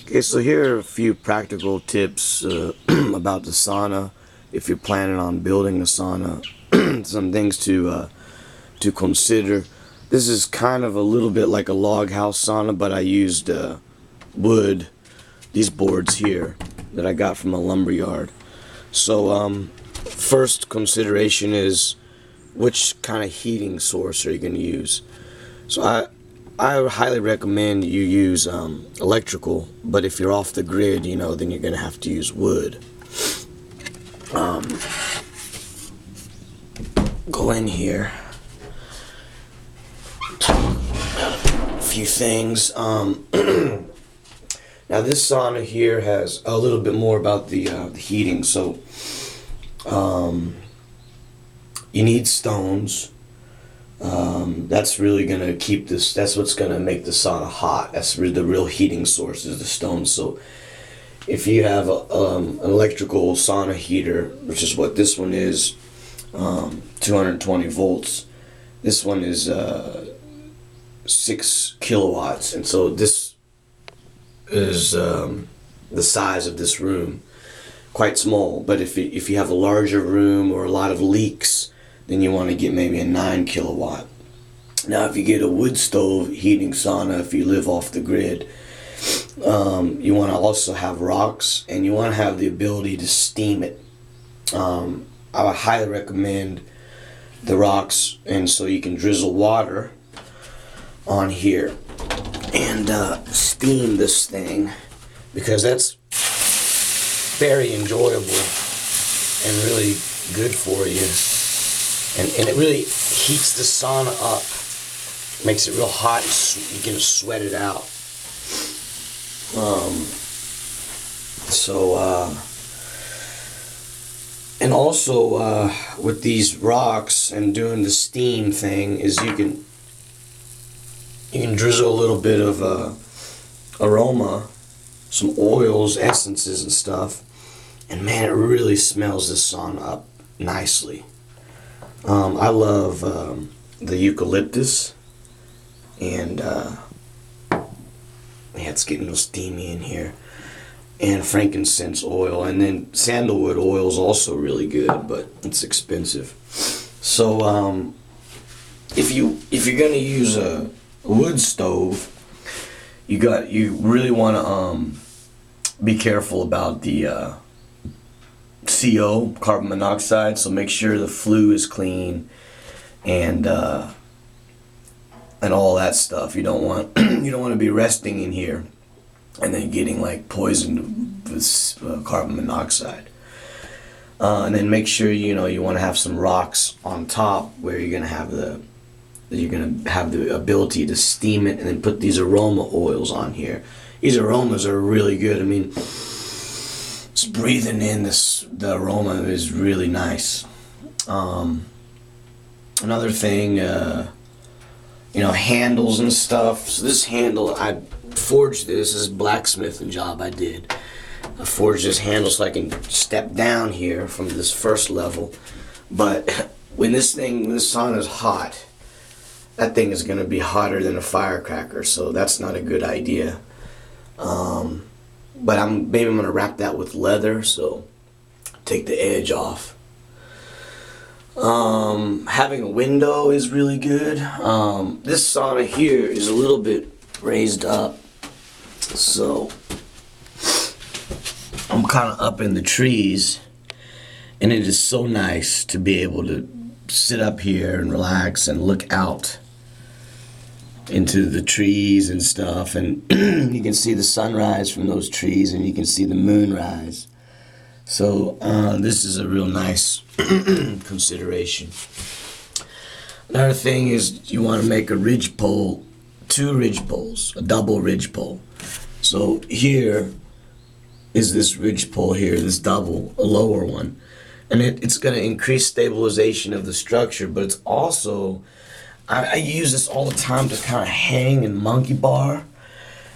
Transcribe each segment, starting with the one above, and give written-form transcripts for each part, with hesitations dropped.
Okay, so here are a few practical tips about the sauna. If you're planning on building a sauna, some things to consider. This is kind of a little bit like a log house sauna, but I used wood. These boards here that I got from a lumber yard. So first consideration is which kind of heating source are you going to use. So I would highly recommend you use electrical, but if you're off the grid, then you're going to have to use wood. Go in here. A few things. Now this sauna here has a little bit more about the heating. So you need stones. That's really gonna keep this. That's what's gonna make the sauna hot. That's the real heating source is the stones. So if you have an electrical sauna heater, which is what this one is, 220 volts. This one is 6 kilowatts, and so this is the size of this room, quite small. But if you have a larger room or a lot of leaks, then you want to get maybe a 9 kilowatt. Now if you get a wood stove heating sauna, if you live off the grid, you want to also have rocks, and you want to have the ability to steam it. I would highly recommend the rocks, and so you can drizzle water on here and steam this thing, because that's very enjoyable and really good for you. And it really heats the sauna up, makes it real hot, and you can sweat it out. And also with these rocks and doing the steam thing is you can drizzle a little bit of aroma, some oils, essences and stuff, and man, it really smells this sauna up nicely. I love the eucalyptus, and yeah, it's getting a little steamy in here, and frankincense oil, and then sandalwood oil is also really good, but it's expensive. So if you're gonna use a wood stove, you really want to be careful about the CO, carbon monoxide. So make sure the flue is clean, and all that stuff. You don't want to be resting in here and then getting like poisoned with carbon monoxide. And then make sure you want to have some rocks on top where you're gonna have the ability to steam it, and then put these aroma oils on here. These aromas are really good. I mean, just breathing in the aroma is really nice. Another thing, handles and stuff. So this handle, I forged this. This is a blacksmithing job I did. I forged this handle so I can step down here from this first level. But when this sauna is hot, that thing is going to be hotter than a firecracker, so that's not a good idea. But maybe I'm going to wrap that with leather, so take the edge off. Having a window is really good. This sauna here is a little bit raised up, so I'm kind of up in the trees, and it is so nice to be able to sit up here and relax and look out into the trees and stuff, and you can see the sunrise from those trees, and you can see the moonrise. So this is a real nice consideration. Another thing is you want to make a ridge pole, 2 ridge poles, a double ridge pole. So here is this ridge pole here, this double, a lower one, and it's going to increase stabilization of the structure, but it's also, I use this all the time to kind of hang and monkey bar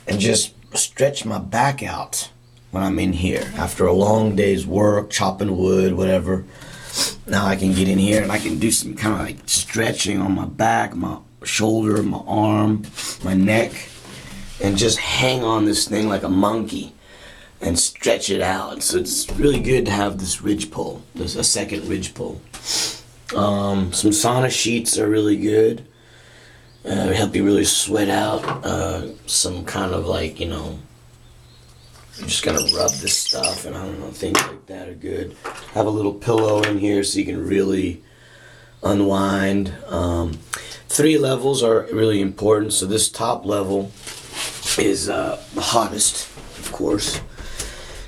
and just stretch my back out when I'm in here after a long day's work, chopping wood, whatever. Now I can get in here and I can do some kind of like stretching on my back, my shoulder, my arm, my neck, and just hang on this thing like a monkey and stretch it out. So it's really good to have this ridge pull. There's a second ridge pull. Some sauna sheets are really good. They help you really sweat out. Some kind of like, you know, you're just gonna rub this stuff, and I don't know, things like that are good. Have a little pillow in here so you can really unwind. 3 levels are really important. So this top level is the hottest, of course.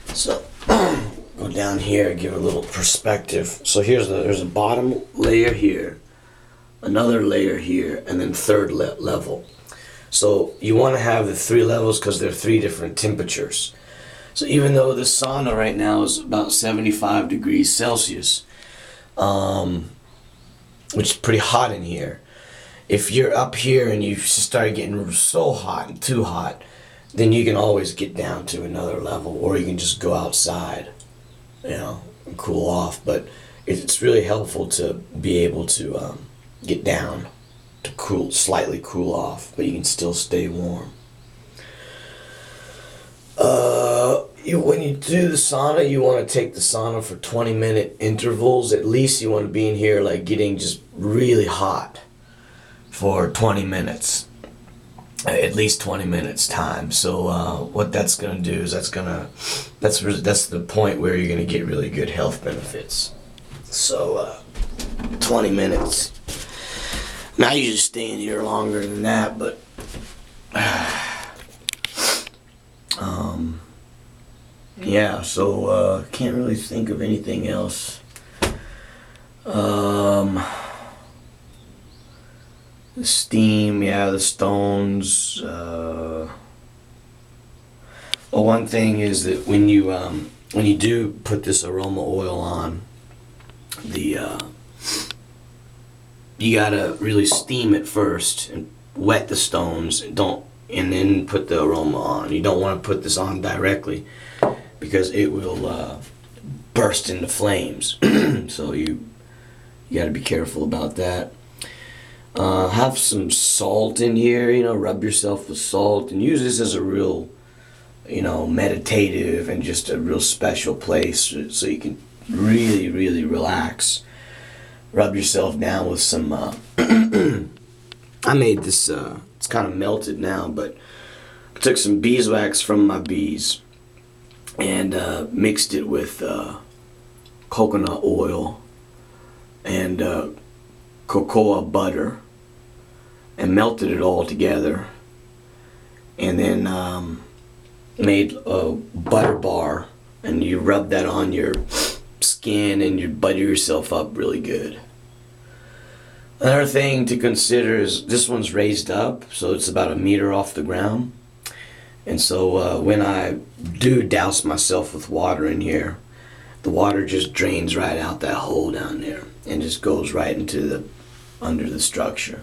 So go down here, give a little perspective. So there's a bottom layer here, another layer here, and then third level. So you want to have the 3 levels because they're 3 different temperatures. So even though the sauna right now is about 75 degrees Celsius, which is pretty hot in here, if you're up here and you start getting so hot and too hot, then you can always get down to another level, or you can just go outside, you know, and cool off. But it's really helpful to be able to get down to slightly cool off, but you can still stay warm. When you do the sauna, you want to take the sauna for 20-minute intervals. At least you want to be in here like getting just really hot for 20 minutes. At least 20 minutes time. So what that's going to do is that's the point where you're going to get really good health benefits. So 20 minutes. Now you just stay in here longer than that, but yeah, so can't really think of anything else. The steam, yeah, the stones. Well, one thing is that when you do put this aroma oil on, you gotta really steam it first and wet the stones. And then put the aroma on. You don't want to put this on directly because it will burst into flames. So you got to be careful about that. Have some salt in here, you know, rub yourself with salt, and use this as a real, you know, meditative and just a real special place so you can really, really relax. Rub yourself down with some, I made this, it's kind of melted now, but I took some beeswax from my bees and mixed it with coconut oil and cocoa butter and melted it all together, and then made a butter bar, and you rub that on your skin and you butter yourself up really good. Another thing to consider is this one's raised up, so it's about 1 meter off the ground. And so when I do douse myself with water in here, the water just drains right out that hole down there and just goes right into under the structure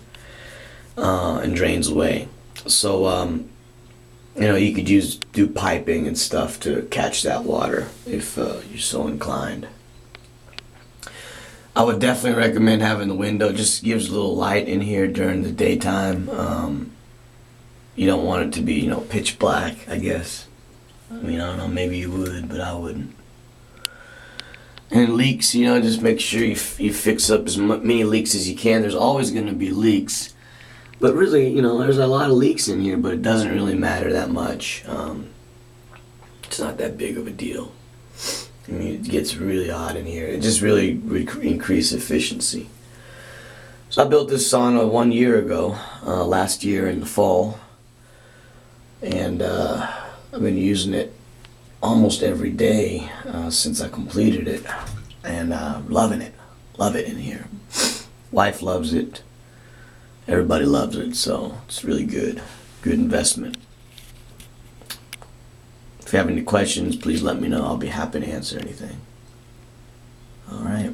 and drains away. So you know, you could do piping and stuff to catch that water if you're so inclined. I would definitely recommend having the window. It just gives a little light in here during the daytime. You don't want it to be, you know, pitch black, I guess. I mean, I don't know, maybe you would, but I wouldn't. And leaks, you know, just make sure you fix up as many leaks as you can. There's always going to be leaks. But really, you know, there's a lot of leaks in here, but it doesn't really matter that much. It's not that big of a deal. I mean, it gets really hot in here. It just really would increase efficiency. So I built this sauna 1 year ago, last year in the fall. And I've been using it almost every day since I completed it. And loving it. Love it in here. Wife loves it. Everybody loves it, so it's really good. Good investment. If you have any questions, please let me know. I'll be happy to answer anything. All right.